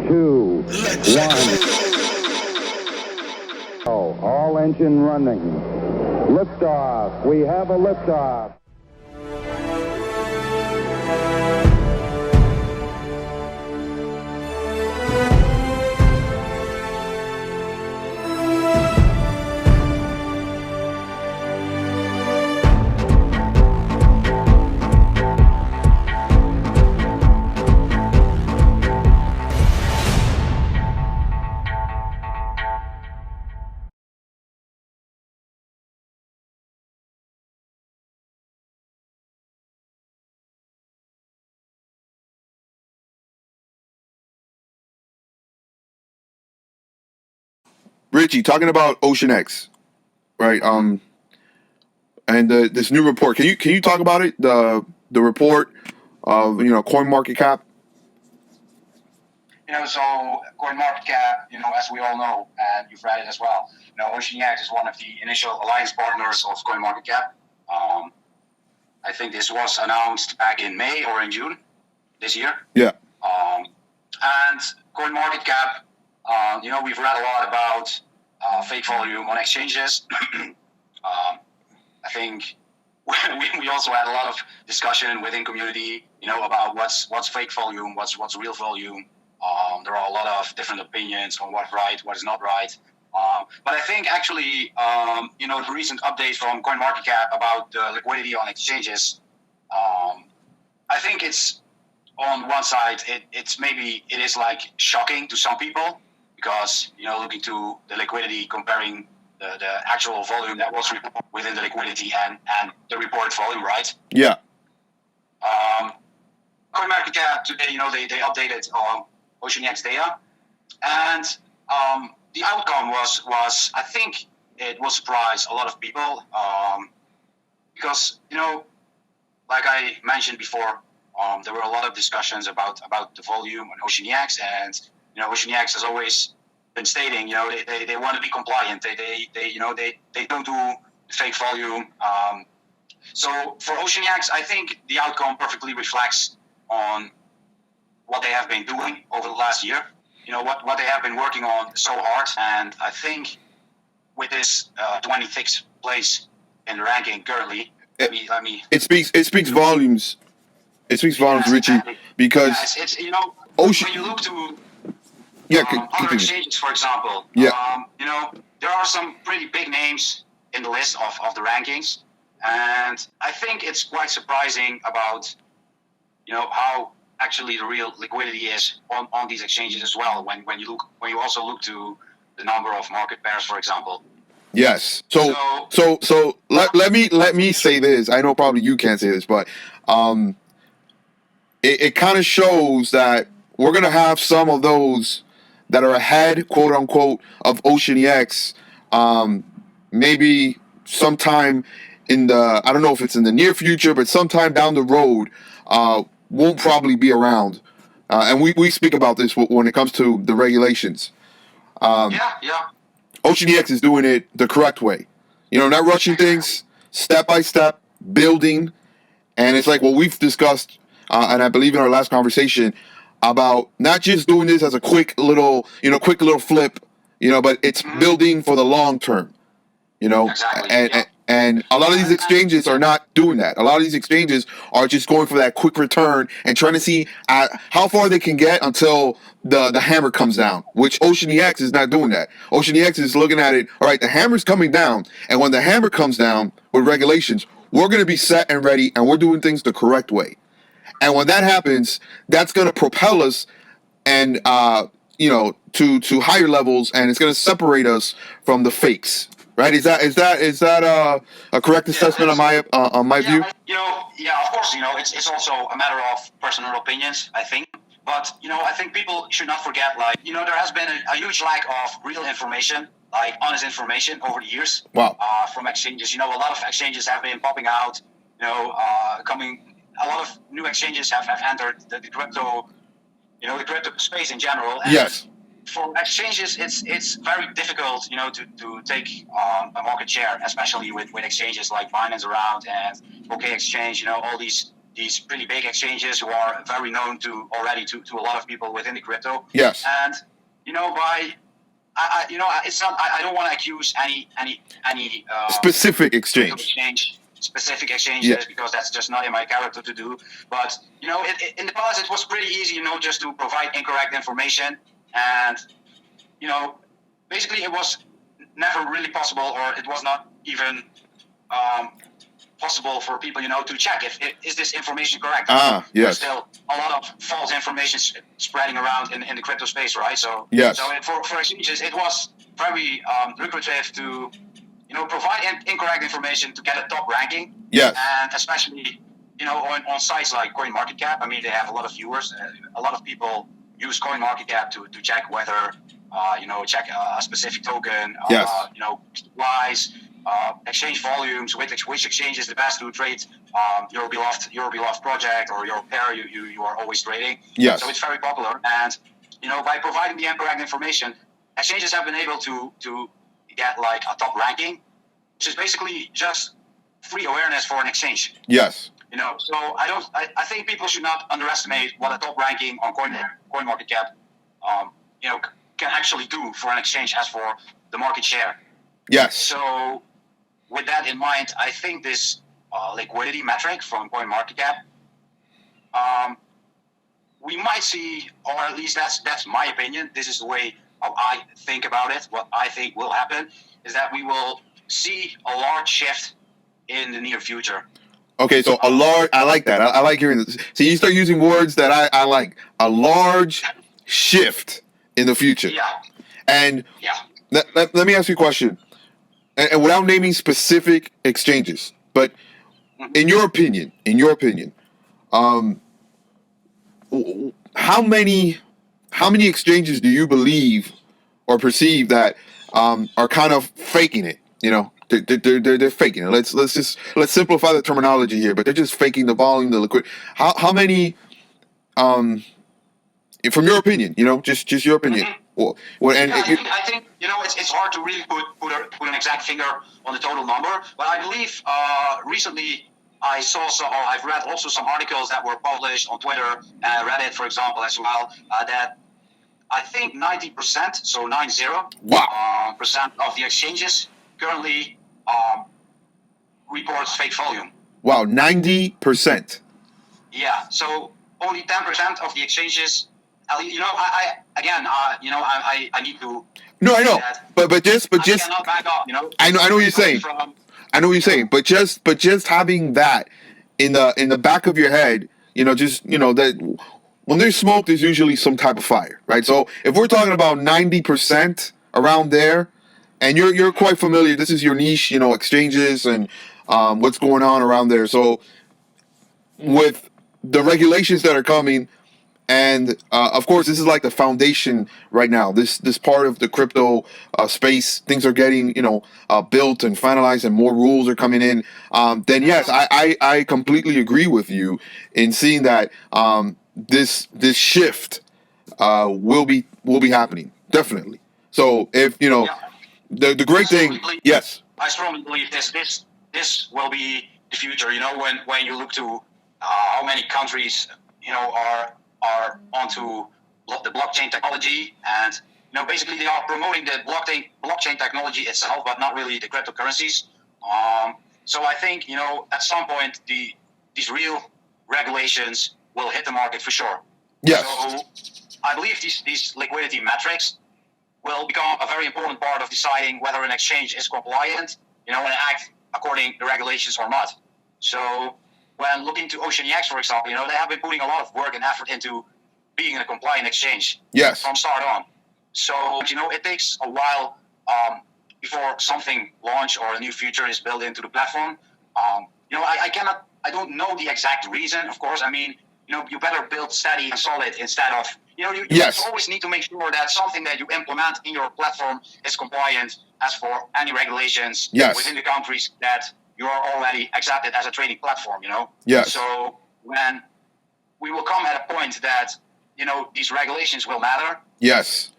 2, 1. Oh, all engine running. Liftoff. We have a liftoff. Richie, talking about OceanEx, right? And this new report. Can you talk about it? The report of CoinMarketCap. So CoinMarketCap, as we all know, and you've read it as well. OceanEx is one of the initial alliance partners of CoinMarketCap. I think this was announced back in May or in June this year. Yeah. And CoinMarketCap, we've read a lot about fake volume on exchanges. I think we also had a lot of discussion within community, about what's fake volume, what's real volume. There are a lot of different opinions on what's right, what is not right. But I think actually, the recent updates from CoinMarketCap about the liquidity on exchanges, I think it's on one side, it is like shocking to some people because, looking to the liquidity, comparing the actual volume that was reported within the liquidity and the reported volume, right? Yeah. CoinMarketCap today, they updated OceanEx data, and the outcome was I think it will surprise a lot of people because like I mentioned before, there were a lot of discussions about the volume on OceanEx, and OceanEx has always been stating they want to be compliant. They don't do fake volume. So for OceanEx, I think the outcome perfectly reflects on what they have been doing over the last year, what they have been working on so hard. And I think with this 26th place in the ranking currently, let me. It speaks volumes. It speaks volumes, Richie, exactly. because it's Ocean. when you look to Continue. other exchanges, for example, Yeah. there are some pretty big names in the list of the rankings, and I think it's quite surprising about how actually the real liquidity is on these exchanges as well. When you also look to the number of market pairs, for example. Yes. So let me say this. I know probably you can't say this, but it kind of shows that we're gonna have some of those that are ahead, quote unquote, of OceanEx. Maybe sometime in the, I don't know if it's in the near future, but sometime down the road, won't probably be around. And we speak about this when it comes to the regulations. OceanEx is doing it the correct way. Not rushing things, step by step, building. And it's like what we've discussed, and I believe in our last conversation, about not just doing this as a quick little flip, but it's building for the long term. Exactly. And a lot of these exchanges are not doing that. A lot of these exchanges are just going for that quick return and trying to see how far they can get until the hammer comes down, which OceanEx is not doing that. OceanEx is looking at it, all right, the hammer's coming down, and when the hammer comes down with regulations, we're going to be set and ready, and we're doing things the correct way. And when that happens, that's going to propel us and to higher levels, and it's going to separate us from the fakes. Right? Is that a correct assessment on my view? Of course. It's also a matter of personal opinions, I think. But I think people should not forget, there has been a huge lack of real information, like honest information, over the years. Wow. From exchanges, a lot of exchanges have been popping out. A lot of new exchanges have entered the crypto, the crypto space in general. And yes. For exchanges, it's very difficult, to take a market share, especially with exchanges like Binance around and OK Exchange, all these these pretty big exchanges who are very known to a lot of people within the crypto. Yes. And it's not. I don't want to accuse any specific exchange. Specific exchanges, because that's just not in my character to do. But in the past it was pretty easy, just to provide incorrect information, and basically it was never really possible, or it was not even possible for people, to check if is this information correct. Yes. There's still a lot of false information spreading around in the crypto space, right? So yes. So for exchanges, it was very lucrative to provide incorrect information to get a top ranking. Yes. And especially on sites like CoinMarketCap. I mean, they have a lot of viewers. A lot of people use CoinMarketCap to check whether check a specific token. Yes. Supplies. Exchange volumes, which exchange is the best to trade your beloved project or your pair you are always trading. Yes. So it's very popular, and by providing the incorrect information, exchanges have been able to get like a top ranking, which is basically just free awareness for an exchange. Yes. So I think people should not underestimate what a top ranking on CoinMarketCap can actually do for an exchange as for the market share. Yes. So with that in mind, I think this liquidity metric from CoinMarketCap, we might see, or at least that's my opinion. This is the way how I think about it. What I think will happen is that we will see a large shift in the near future. Okay, so I like that. I like hearing this. So you start using words that I like. A large shift in the future. Yeah. And yeah. Let me ask you a question. And without naming specific exchanges, but in your opinion, how many exchanges do you believe or perceive that are kind of faking it? They're faking it. Let's simplify the terminology here, but they're just faking the volume, the liquidity. How many? From your opinion, just your opinion. Well, I think it's hard to really put an exact finger on the total number, but I believe recently I've read also some articles that were published on Twitter and Reddit, for example, as well, that I think 90%, so 90, wow. percent of the exchanges currently reports fake volume. Wow, 90%. Yeah, so only 10% of the exchanges. I need to. No, I know, but just. I cannot back up. I know what you're saying. I know what you're saying, but just having that in the back of your head, that when there's smoke, there's usually some type of fire, right? So if we're talking about 90% around there, and you're quite familiar, this is your niche, exchanges and what's going on around there. So with the regulations that are coming. And of course, this is like the foundation right now. This part of the crypto space, things are getting built and finalized, and more rules are coming in. Then yes, I completely agree with you in seeing that this shift will be happening, definitely. So if the great thing, yes, I strongly believe this will be the future. When you look to how many countries are onto the blockchain technology, and basically they are promoting the blockchain technology itself, but not really the cryptocurrencies. So I think at some point these real regulations will hit the market for sure. Yes. So I believe these liquidity metrics will become a very important part of deciding whether an exchange is compliant, and act according to regulations or not. So when looking to OceanEx, for example, they have been putting a lot of work and effort into being a compliant exchange. Yes. From start on. So, it takes a while before something launch or a new feature is built into the platform. I don't know the exact reason, of course. I mean, you better build steady and solid instead of, you yes. always need to make sure that something that you implement in your platform is compliant as for any regulations yes. within the countries that you are already accepted as a trading platform, Yes. So when we will come at a point that, these regulations will matter. Yes.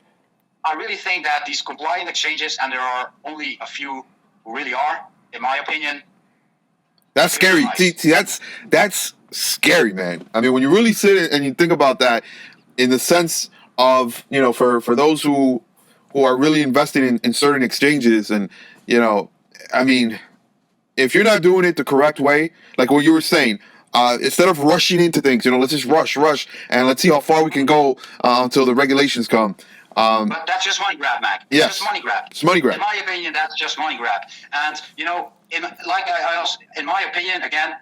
I really think that these compliant exchanges, and there are only a few who really are, in my opinion. That's scary. Nice. See, that's scary, man. I mean, when you really sit and you think about that, in the sense of, for those who are really invested in certain exchanges, and I mean, if you're not doing it the correct way, like what you were saying, instead of rushing into things, let's just rush, and let's see how far we can go until the regulations come. But that's just money grab, Mac. It's just money grab. It's money grab. In my opinion, that's just money grab. And in my opinion, again,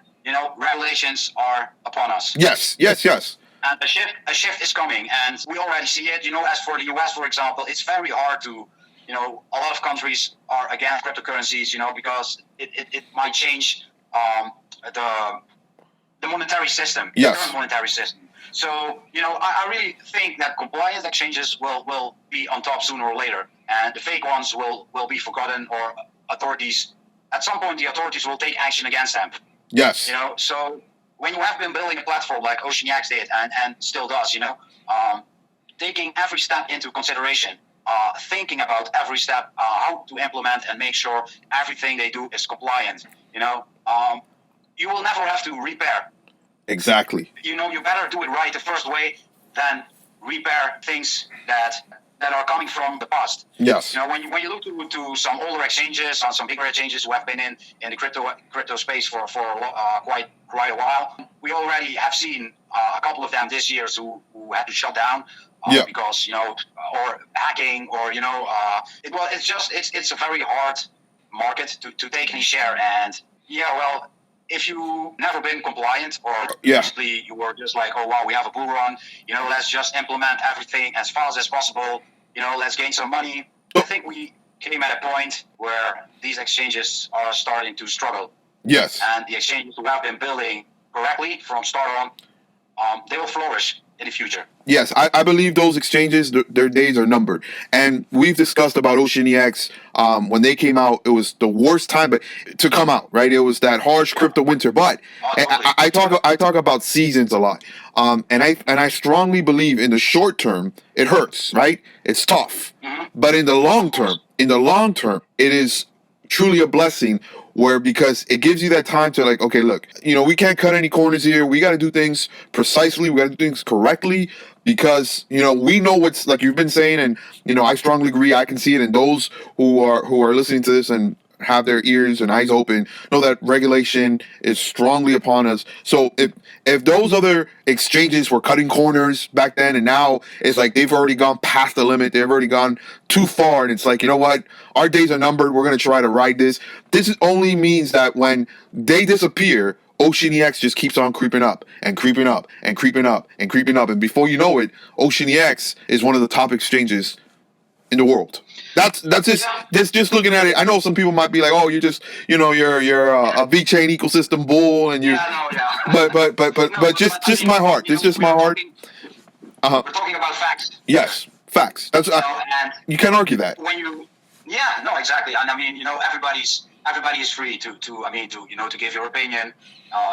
regulations are upon us. Yes. And a shift is coming, and we already see it. As for the US, for example, it's very hard to, a lot of countries are against cryptocurrencies, because it might change the monetary system, the current monetary system. So, I really think that compliant exchanges will be on top sooner or later, and the fake ones will be forgotten, or at some point the authorities will take action against them. Yes. So when you have been building a platform like OceanEx did and still does, taking every step into consideration, thinking about every step, how to implement and make sure everything they do is compliant, you will never have to repair. Exactly. You better do it right the first way than repair things that are coming from the past. Yes. When you look to some older exchanges, on some bigger exchanges who have been in the crypto space for quite a while, we already have seen a couple of them this year who had to shut down because or hacking, or it's a very hard market to take any share. And if you never been compliant, or basically you were just like, oh wow, we have a bull run, let's just implement everything as fast as possible, let's gain some money. I think we came at a point where these exchanges are starting to struggle. Yes. And the exchanges who have been building correctly from start on, they will flourish in the future. Yes, I believe those exchanges, their days are numbered. And we've discussed about OceanEx. When they came out, it was the worst time to come out, right? It was that harsh crypto winter. But I talk about seasons a lot. And I strongly believe in the short term, it hurts, right? It's tough. Mm-hmm. But in the long term, it is truly a blessing, because it gives you that time to, like, okay, look, we can't cut any corners here. We got to do things precisely. We got to do things correctly, because we know what's, like you've been saying, and I strongly agree. I can see it, and those who are listening to this and have their ears and eyes open know that regulation is strongly upon us. So if those other exchanges were cutting corners back then, and now it's like they've already gone past the limit, they've already gone too far, and it's like, what, our days are numbered, we're going to try to ride this. This only means that when they disappear, OceanEx just keeps on creeping up and creeping up and creeping up and creeping up, and before you know it, OceanEx is one of the top exchanges in the world. That's just looking at it. I know some people might be like, oh, you're just you're a VeChain ecosystem bull, and you. But just my heart. It's just my heart. We're talking about facts. Yes, facts. That's you can't argue that. Exactly. And I mean, everybody is free to give your opinion,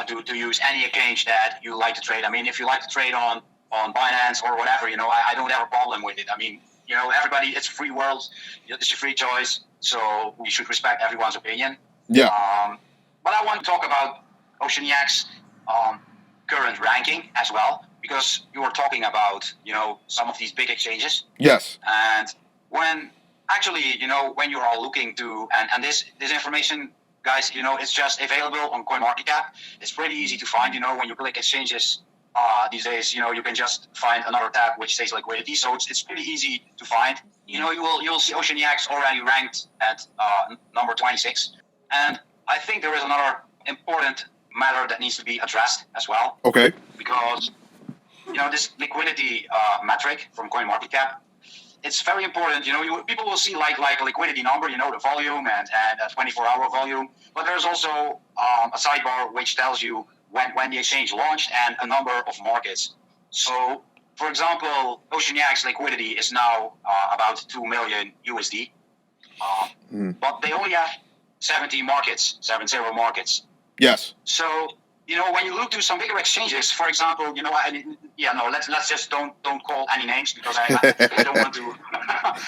to use any exchange that you like to trade. I mean, if you like to trade on Binance or whatever, I don't have a problem with it. I mean, everybody, it's a free world. It's a free choice, so we should respect everyone's opinion. Yeah. But I want to talk about OceanEx current ranking as well, because you were talking about, some of these big exchanges. Yes. And when you are looking to, and this information, guys, it's just available on CoinMarketCap. It's pretty easy to find, when you click exchanges. These days, you can just find another tab which says liquidity, so it's pretty easy to find. You'll see OceanEx already ranked at number 26, and I think there is another important matter that needs to be addressed as well. Okay. Because this liquidity metric from CoinMarketCap, it's very important. People will see like a liquidity number, the volume and a 24-hour volume, but there's also a sidebar which tells you when the exchange launched and a number of markets. So, for example, OceanEx liquidity is now about 2 million USD, but they only have 70 markets. Yes. So, when you look to some bigger exchanges, for example, let's just don't call any names, because I don't want to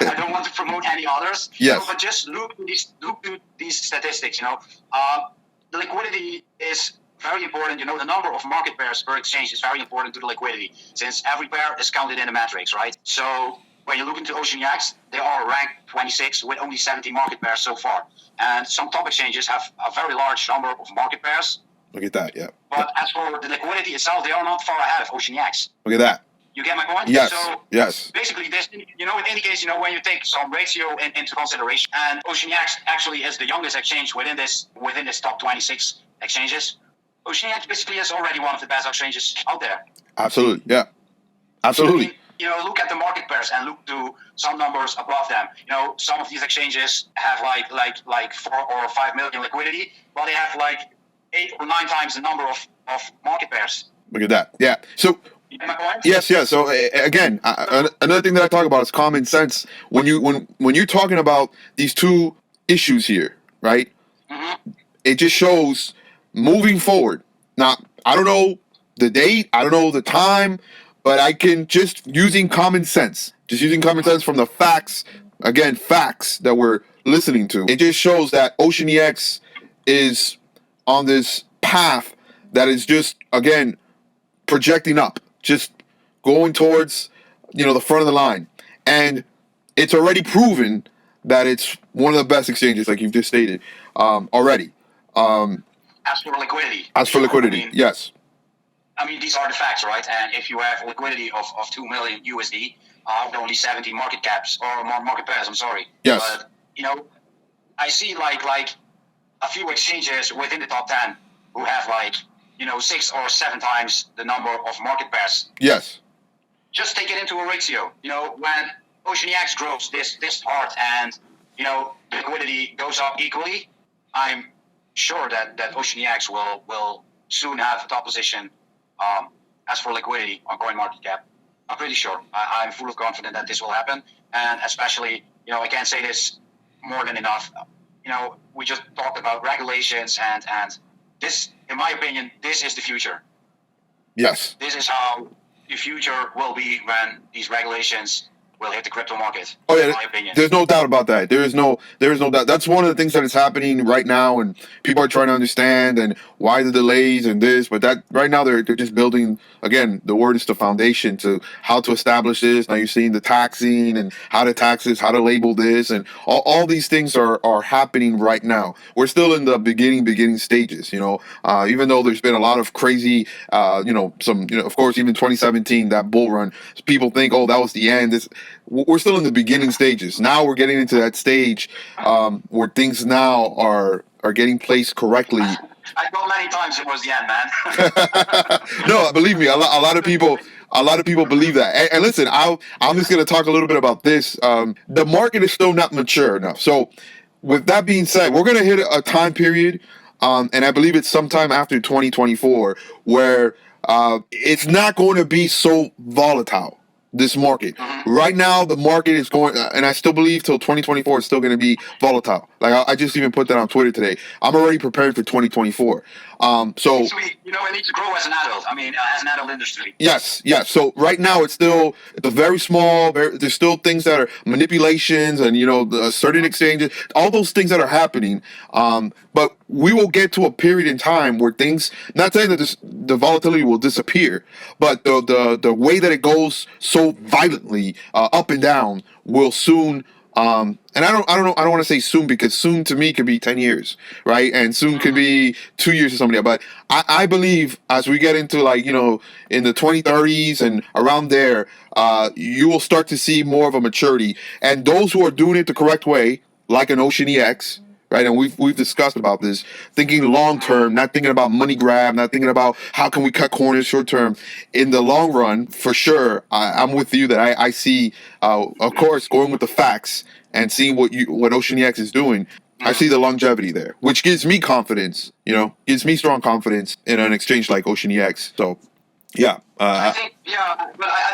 I don't want to promote any others. Yes. But just look to these statistics. The liquidity is very important. You know, the number of market pairs per exchange is very important to the liquidity, since every pair is counted in the matrix, right? So when you look into OceanEx, they are ranked 26 with only 70 market pairs so far. And some top exchanges have a very large number of market pairs. Look at that, yeah. But as for the liquidity itself, they are not far ahead of OceanEx. Look at that. You get my point? Yes, So yes. basically, this, you know, it indicates, you know, when you take some ratio into consideration, and OceanEx actually is the youngest exchange within this top 26 exchanges. OceanEx basically is already one of the best exchanges out there. Absolutely, yeah. Absolutely. I mean, you know, look at the market pairs and look to some numbers above them. You know, some of these exchanges have like 4 or 5 million liquidity, but they have like 8 or 9 times the number of market pairs. Look at that. Yeah. So You get my point? yes. So again, another thing that I talk about is common sense. When you're talking about these two issues here, right? Mm-hmm. It just shows moving forward. Now, I don't know the date, I don't know the time, but I can just using common sense from the facts. Again, facts that we're listening to. It just shows that OceanEx is on this path that is just, again, projecting up, just going towards, you know, the front of the line. And it's already proven that it's one of the best exchanges, like you've just stated, already. As for liquidity. Yes. I mean, these are the facts, right? And if you have liquidity of 2 million USD, only 70 market caps or more market pairs, I'm sorry. Yes. But, you know, I see like a few exchanges within the top 10 who have like, you know, 6 or 7 times the number of market pairs. Yes. Just take it into a ratio. You know, when OceanEx grows this hard and, you know, the liquidity goes up equally, I'm sure that OceanEx will soon have a top position as for liquidity on CoinMarketCap. I'm pretty sure. I'm full of confidence that this will happen. And especially, you know, I can't say this more than enough. You know, we just talked about regulations and this, in my opinion, this is the future. Yes. This is how the future will be when these regulations will hit the crypto market. Oh yeah, in my opinion. There's no doubt about that. There is no doubt. That's one of the things that is happening right now, and people are trying to understand and why the delays and this. But that right now they're just building. Again, the word is the foundation to how to establish this. Now you're seeing the taxing and how to tax this, how to label this, and all these things are happening right now. We're still in the beginning stages. You know, even though there's been a lot of crazy, of course, even 2017 that bull run. People think, oh, that was the end. We're still in the beginning stages. Now we're getting into that stage where things now are getting placed correctly. I thought many times it was the end, man. No, believe me, a lot of people believe that. And listen, I'm just going to talk a little bit about this. The market is still not mature enough. So, with that being said, we're going to hit a time period, and I believe it's sometime after 2024, where it's not going to be so volatile. This market right now, the market is going, and I still believe till 2024 it's still going to be volatile. Like I just even put that on Twitter today. I'm already prepared for 2024. So it needs to grow as an adult. I mean, as an adult industry. Yes. So right now it's a very small. There's still things that are manipulations and the certain exchanges, all those things that are happening. But we will get to a period in time where things. Not saying that the volatility will disappear, but the way that it goes so violently up and down will soon. And I don't want to say soon, because soon to me could be 10 years, right? And soon could be 2 years or something. But I believe as we get into in the 2030s and around there, you will start to see more of a maturity. And those who are doing it the correct way, like an OceanEx, right? And we've discussed about this, thinking long term, not thinking about money grab, not thinking about how can we cut corners short term. In the long run, for sure, I'm with you that I see, of course, going with the facts and seeing what OceanEx is doing. I see the longevity there, which gives me confidence. Gives me strong confidence in an exchange like OceanEx. So, yeah. But I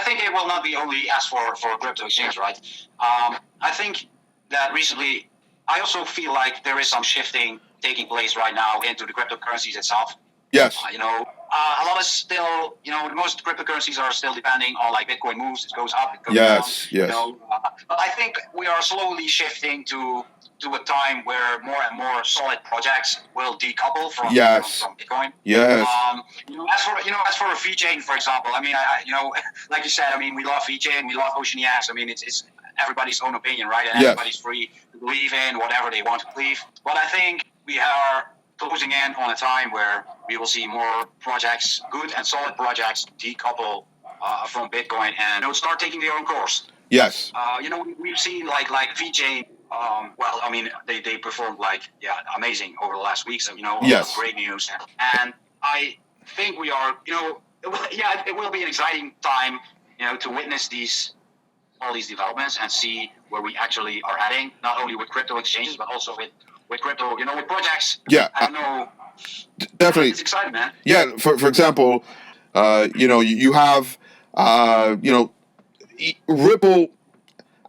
think it will not be only as for crypto exchange, right? I think that recently. I also feel like there is some shifting taking place right now into the cryptocurrencies itself. Yes. A lot is still, most cryptocurrencies are still depending on Bitcoin moves. It goes up, it goes down. Yes. But I think we are slowly shifting to to a time where more and more solid projects will decouple from Bitcoin. Yes. As for VeChain, for example, I mean, like you said, I mean, we love VeChain, we love OceanEx. I mean, it's everybody's own opinion, right? And everybody's free to believe in whatever they want to believe. But I think we are closing in on a time where we will see more projects, good and solid projects, decouple from Bitcoin and start taking their own course. Yes. We've seen like VeChain. Well, I mean, they performed amazing over the last weeks. Yes. Great news, and I think we are. It will be an exciting time. To witness all these developments and see where we actually are heading. Not only with crypto exchanges, but also with crypto. With projects. Yeah. I don't know. Definitely. It's exciting, man. Yeah. For example, you have Ripple.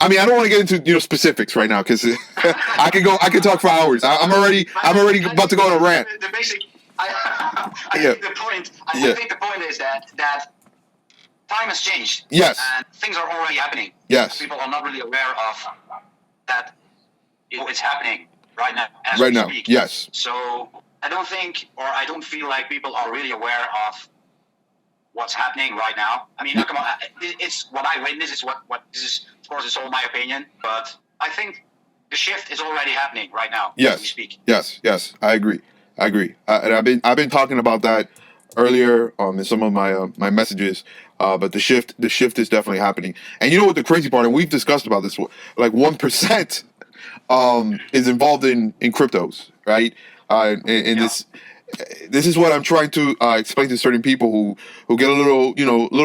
I mean, I don't want to get into specifics right now because I could talk for hours. I'm already about to go on a rant. The basic. I think the point. I think the point is that time has changed. Yes. And things are already happening. Yes. People are not really aware of that. It's happening right now. Right now. Speak. Yes. So I don't feel like people are really aware of what's happening right now. I mean, come on, it's what I witness. It's what this is. Of course, it's all my opinion, but I think the shift is already happening right now. Yes. As we speak. Yes. I agree. And I've been talking about that earlier in some of my messages. But the shift is definitely happening. And you know what the crazy part, and we've discussed about this, like 1% is involved in cryptos, right? This is what I'm trying to explain to certain people who get a little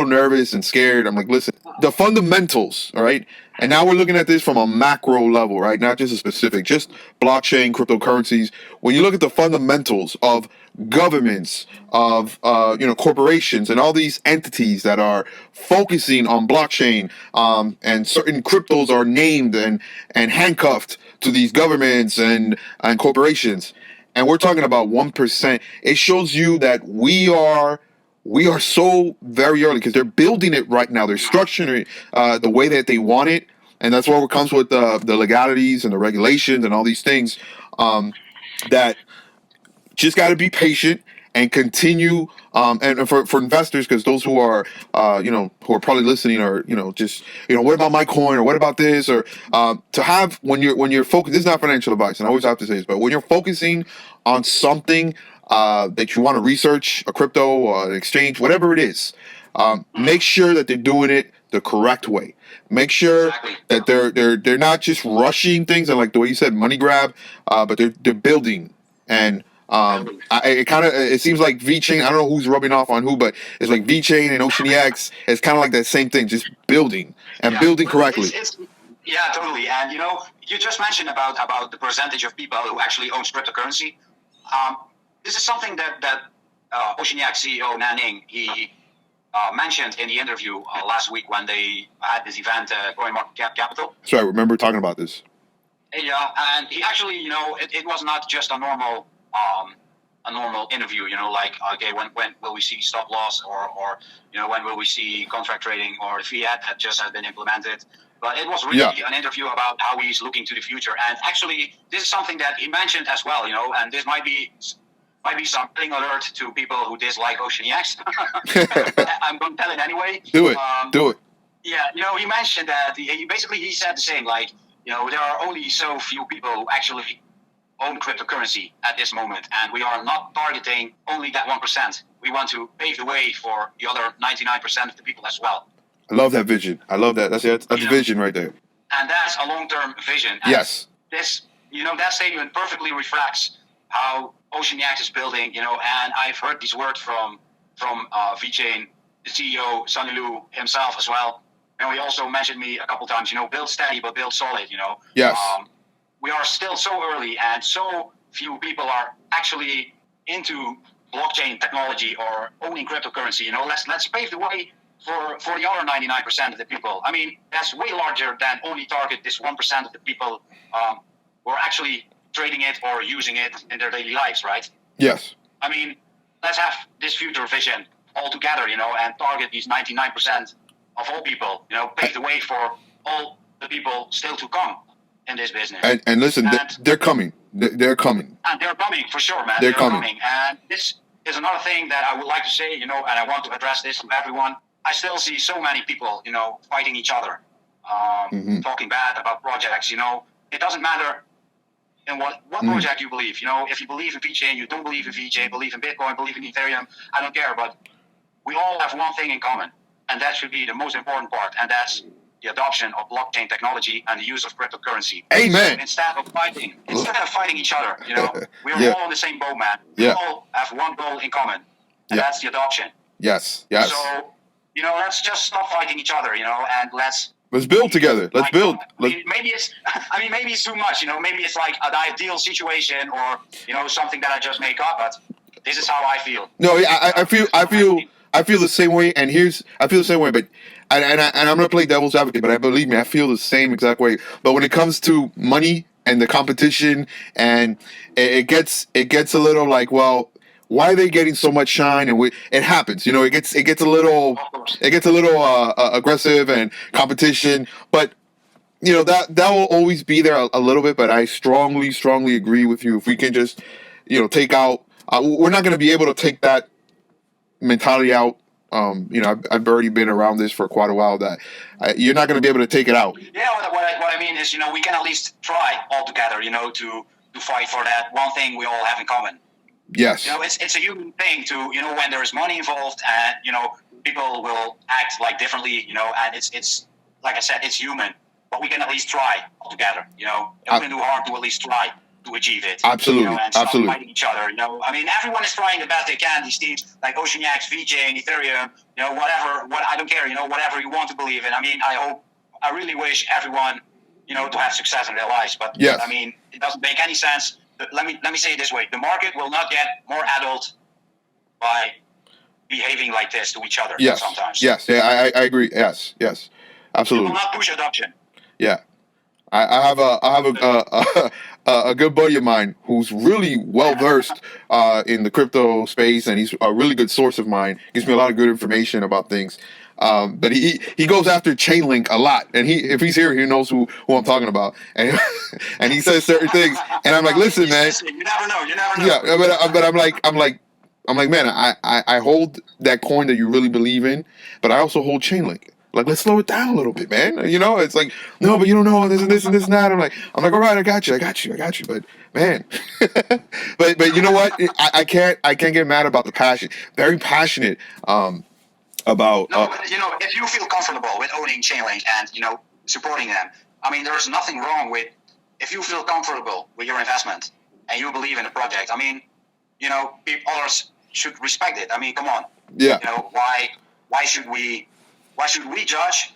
nervous and scared. I'm like, listen, the fundamentals, all right? And now we're looking at this from a macro level, right? Not just a specific, just blockchain, cryptocurrencies. When you look at the fundamentals of governments, of corporations, and all these entities that are focusing on blockchain, and certain cryptos are named and handcuffed to these governments and corporations. And we're talking about 1%. It shows you that we are so very early because they're building it right now. They're structuring it the way that they want it, and that's what comes with the legalities and the regulations and all these things. That just got to be patient and continue. And for investors, because those who are who are probably listening are just what about my coin, or what about this, or to have when you're focused. This is not financial advice, and I always have to say this, but when you're focusing on something that you want to research, a crypto or an exchange, whatever it is, make sure that they're doing it the correct way. Make sure that they're not just rushing things and, like the way you said, money grab, but they're building. And it seems like VeChain, I don't know who's rubbing off on who, but it's like VeChain and OceanEx. It's kind of like that same thing, just building and building correctly. Yeah, totally. And you just mentioned about the percentage of people who actually owns cryptocurrency. This is something that OceanEx CEO Nanning, he mentioned in the interview last week when they had this event, CoinMarketCap Capital. So I remember talking about this. Yeah, and he actually, it was not just a normal interview, like, okay, when will we see stop loss, or when will we see contract trading, or the fiat that just has been implemented. But it was really an interview about how he's looking to the future. And actually, this is something that he mentioned as well, and this might be something alert to people who dislike OceanEx. I'm going to tell it anyway. Do it. Do it. Yeah, he mentioned that he said the same, like, there are only so few people who actually own cryptocurrency at this moment, and we are not targeting only that 1%. We want to pave the way for the other 99% of the people as well. I love that vision. I love that. That's vision right there. And that's a long-term vision. And yes. This, that statement perfectly reflects how OceanEx is building. And I've heard these words from VeChain, the CEO Sunny Lu himself as well. And he also mentioned me a couple times. Build steady but build solid. Yes. We are still so early, and so few people are actually into blockchain technology or owning cryptocurrency. Let's pave the way for the other 99% of the people. I mean, that's way larger than only target this 1% of the people who are actually trading it or using it in their daily lives, right? Yes. I mean, let's have this future vision all together, and target these 99% of all people, pave the way for all the people still to come. in this business. And listen, they're coming. They're coming. And they're coming for sure, man. They're coming. And this is another thing that I would like to say, and I want to address this to everyone. I still see so many people, fighting each other, talking bad about projects. It doesn't matter in what project you believe. If you believe in VeChain, you don't believe in VeChain, believe in Bitcoin, believe in Ethereum, I don't care. But we all have one thing in common, and that should be the most important part, and that's the adoption of blockchain technology and the use of cryptocurrency. Amen. So instead of fighting each other, we're all in the same boat, man. We all have one goal in common, and that's the adoption. Yes. So, let's just stop fighting each other, and let's build together. Let's build. Maybe it's too much, maybe it's like an ideal situation or, something that I just make up, but this is how I feel. No, I feel the same way, and I feel the same way, but and I'm gonna play devil's advocate, but believe me, I feel the same exact way. But when it comes to money and the competition, and it gets a little like, well, why are they getting so much shine? And it happens, it gets a little aggressive and competition, but that will always be there a little bit. But I strongly agree with you. If we can just take out, we're not going to be able to take that mentality out. I've already been around this for quite a while. That you're not going to be able to take it out. Yeah, what I mean is, we can at least try all together, to fight for that one thing we all have in common. Yes. It's a human thing to, when there is money involved, and people will act like differently, and it's like I said, it's human, but we can at least try all together. We can do hard to at least try to achieve it. Absolutely. And stop fighting each other. Everyone is trying the best they can. These teams like OceanEx, VeChain, Ethereum, whatever. I don't care. Whatever you want to believe in. I really wish everyone, to have success in their lives. But yes. It doesn't make any sense. Let me say it this way: the market will not get more adult by behaving like this to each other. Yes. Sometimes. Yes. Yeah. I agree. Yes. Absolutely. It will not push adoption. Yeah. I have a good buddy of mine who's really well versed in the crypto space, and he's a really good source of mine. Gives me a lot of good information about things. But he goes after Chainlink a lot, and if he's here, he knows who I'm talking about, and and he says certain things, and I'm like, listen, man, you never know. Yeah, but I'm like, man, I hold that coin that you really believe in, but I also hold Chainlink. Like, let's slow it down a little bit, man. It's like, no, but you don't know this and this and this and that. I'm like, all right, I got you. But man, but you know what? I can't get mad about the passion. Very passionate. About if you feel comfortable with owning Chainlink and supporting them, there's nothing wrong with if you feel comfortable with your investment and you believe in the project. Others should respect it. Come on. Yeah. Why should we judge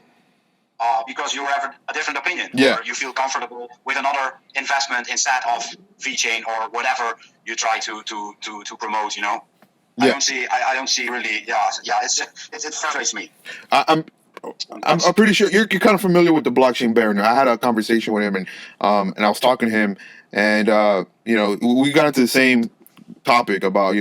because you have a different opinion, or you feel comfortable with another investment instead of VeChain or whatever you try to promote? Yeah. I don't see really. Yeah. It frustrates me. I'm pretty sure you're kind of familiar with the blockchain baron. I had a conversation with him, and I was talking to him, and we got into the same topic about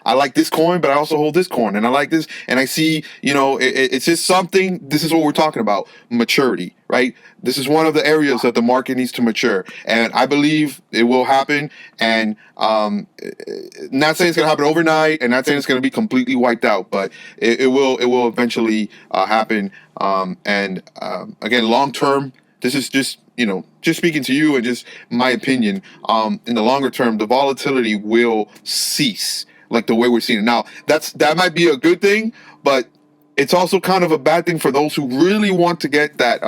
I like this coin, but I also hold this coin, and I like this, and I see it's just something. This is what we're talking about: maturity, right? This is one of the areas that the market needs to mature, and I believe it will happen. And not saying it's gonna happen overnight, and not saying it's gonna be completely wiped out, but it will eventually happen. And again, long term, this is just speaking to you and just my opinion, in the longer term, the volatility will cease, like the way we're seeing it now. That might be a good thing, but it's also kind of a bad thing for those who really want to get that,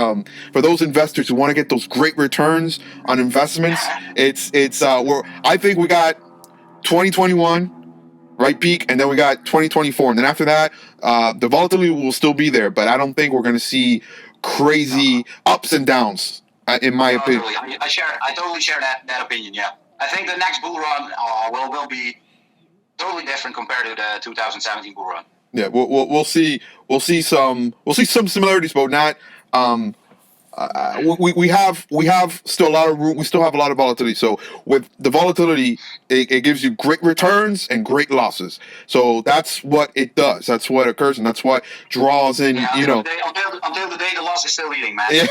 for those investors who want to get those great returns on investments. I think we got 2021, right, peak, and then we got 2024, and then after that, the volatility will still be there, but I don't think we're going to see crazy ups and downs. In my opinion, totally. I totally share that opinion. Yeah, I think the next bull run will be totally different compared to the 2017 bull run. Yeah, we'll see some similarities, but not. We have still a lot of room. We still have a lot of volatility. So with the volatility, it gives you great returns and great losses. So that's what it does. That's what occurs, and that's what draws in. Until the day the loss is still leading, man. Yeah.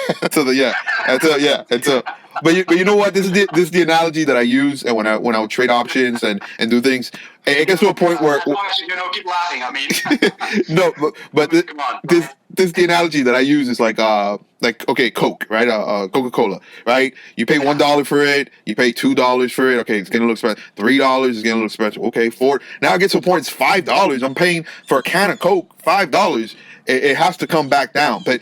but you know what? This is the analogy that I use, and when I would trade options and do things, it gets to a point where As long as you keep laughing. I mean, no, but come on. this the analogy that I use is like okay, Coke, right? Coca-Cola, right? You pay $1 for it, you pay $2 for it. Okay, it's getting a little expensive. $3 is getting a little expensive. Okay, 4. Now it gets to a point it's $5. I'm paying for a can of Coke $5. It has to come back down, but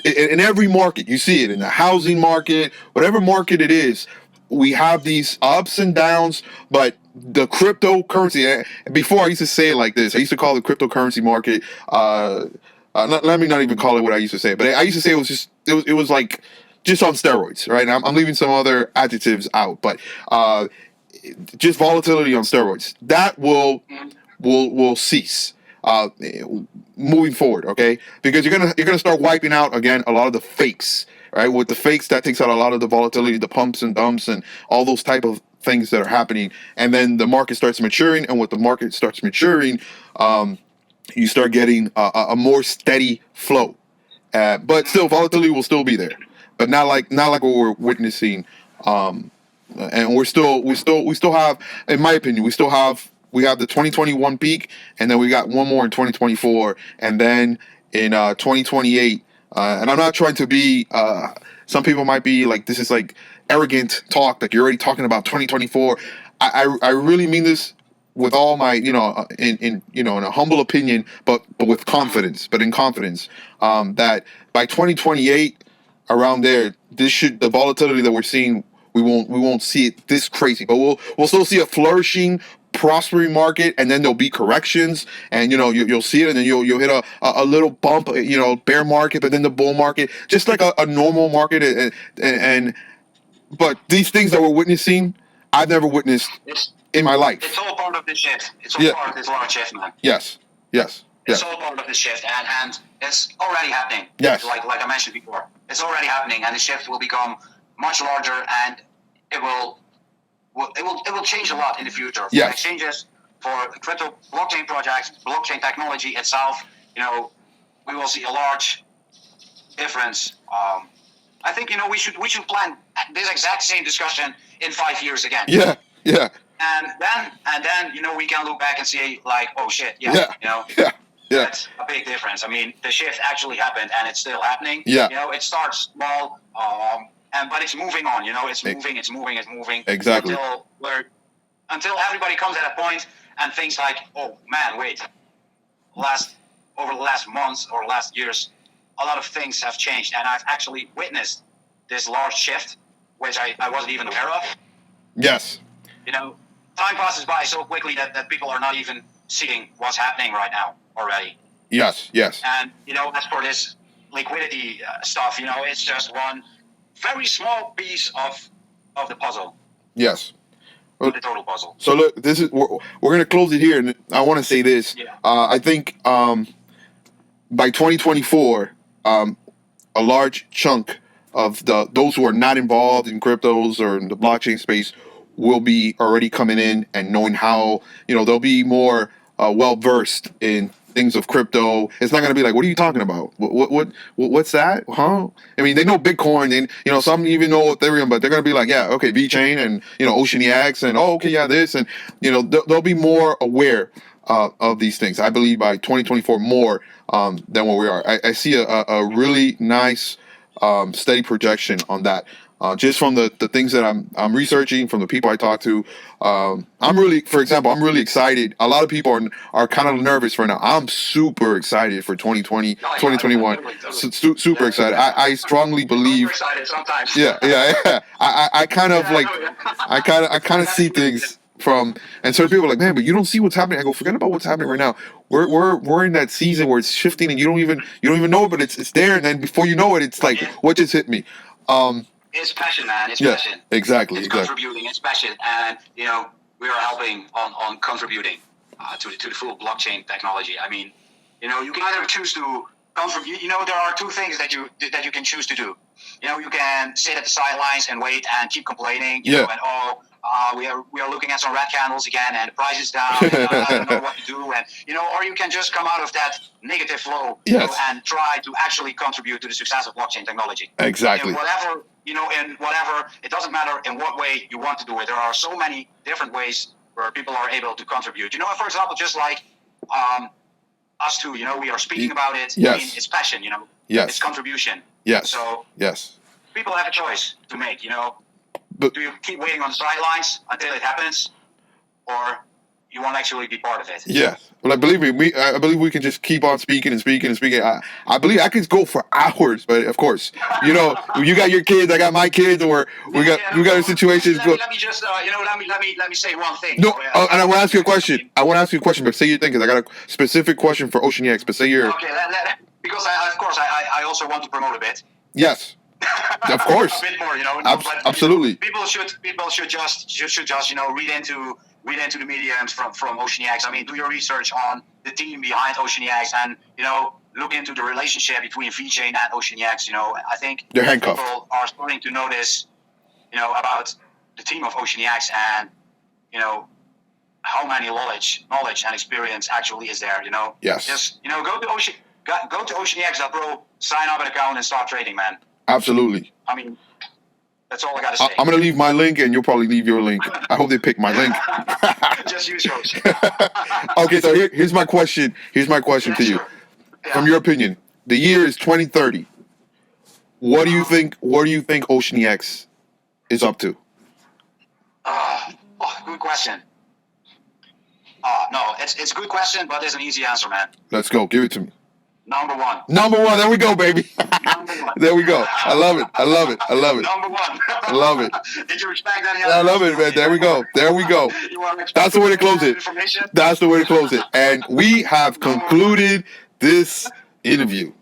in every market, you see it in the housing market, whatever market it is, we have these ups and downs, but the cryptocurrency, before I used to say it like this, I used to call the cryptocurrency market, let me not even call it what I used to say, but I used to say it was like just on steroids, right? I'm leaving some other adjectives out, but just volatility on steroids. That will cease moving forward, okay? Because you're gonna start wiping out again a lot of the fakes, right? With the fakes, that takes out a lot of the volatility, the pumps and dumps, and all those type of things that are happening. And then the market starts maturing, and with the market starts maturing, you start getting a more steady flow. But still, volatility will still be there, but not like what we're witnessing. And we still have, in my opinion, we have the 2021 peak, and then we got one more in 2024, and then in 2028. And I'm not trying to be. Some people might be like, this is like arrogant talk, like you're already talking about 2024. I really mean this with all my, in a humble opinion, but with confidence, but in confidence, that by 2028, around there, the volatility that we're seeing, we won't see it this crazy, but we'll still see a flourishing, prospering market, and then there'll be corrections, and you'll see it, and then you'll hit a little bump, bear market, but then the bull market, just like a normal market, and but these things that we're witnessing, I've never witnessed in my life. It's all part of the shift. It's all part of this large shift, man. Yes. It's all part of the shift, and it's already happening. Yes. Like I mentioned before, it's already happening, and the shift will become much larger, and it will change a lot in the future. For yes. exchanges, for crypto blockchain projects, blockchain technology itself, we will see a large difference. I think we should plan this exact same discussion in 5 years again. Yeah. And then we can look back and see like, oh shit, Yeah. That's a big difference. I mean, the shift actually happened, and it's still happening. Yeah. It starts small, but it's moving on. It's moving. Exactly. Until everybody comes at a point and thinks like, oh man, wait. Over the last months or last years, a lot of things have changed, and I've actually witnessed this large shift, which I wasn't even aware of. Yes. Time passes by so quickly that people are not even seeing what's happening right now already. Yes. And, as for this liquidity stuff, it's just one very small piece of the puzzle. Yes. The total puzzle. So look, we're going to close it here, and I want to say this. Yeah. I think by 2024, a large chunk of those who are not involved in cryptos or in the blockchain space will be already coming in and knowing how, they'll be more well versed in things of crypto. It's not going to be like, what are you talking about? What's that? Huh? I mean, they know Bitcoin, and some even know Ethereum, but they're going to be like, yeah, okay, VeChain and OceanEx, and okay, yeah, this, and they'll be more aware of these things. I believe by 2024 more than what we are. I see a really nice steady projection on that. Just from the things that I'm researching, from the people I talk to, I'm really excited. A lot of people are kind of nervous right now. I'm super excited for 2020, 2021. Super excited. I strongly believe. Excited sometimes. Yeah. I kind of see things from, and certain people are like, man, but you don't see what's happening. I go, forget about what's happening right now. We're in that season where it's shifting, and you don't even know it, but it's there, and then before you know it, it's like, what just hit me? It's passion, man. It's passion. Exactly. It's contributing. It's passion, and we are helping on contributing to the full blockchain technology. I mean, you can either choose to contribute. There are two things that you can choose to do. You can sit at the sidelines and wait and keep complaining. And we are looking at some red candles again, and the price is down. And, I don't know what to do, and or you can just come out of that negative flow, and try to actually contribute to the success of blockchain technology. Exactly. In whatever it doesn't matter in what way you want to do it. There are so many different ways where people are able to contribute. For example, just like us two, we are speaking about it. Yes. I mean, it's passion. Yes. It's contribution. Yes. So yes. People have a choice to make. But do you keep waiting on the sidelines until it happens, or you want to actually be part of it? Yes. Well, I believe we can just keep on speaking and speaking and speaking. I believe I could go for hours, but of course, you got your kids, I got my kids, or we got a situation. Let me just let me say one thing. No, and I want to ask you a question. But say your thing, because I got a specific question for OceanEx. But say your. Okay, because I also want to promote a bit. Yes. Of course. A bit more, absolutely. People should just read into the mediums from OceanEx. I mean, do your research on the team behind OceanEx, and look into the relationship between VeChain and OceanEx. I think they're handcuffed. People are starting to notice, about the team of OceanEx, and how many knowledge and experience actually is there. Yes. Just go to OceanEx.pro, sign up an account, and start trading, man. Absolutely. I mean, that's all I got to say. I'm going to leave my link, and you'll probably leave your link. I hope they pick my link. Just use yours. Okay, so here's my question. Here's my question to you. Yeah. From your opinion, the year is 2030. What do you think OceanEx is up to? Good question. No, it's a good question, but there's an easy answer, man. Let's go. Give it to me. Number one. There we go, baby. There we go. I love it. Number one. I love it. Did you respect that? I love it, man. There we go. That's the way to close it. And we have concluded this interview.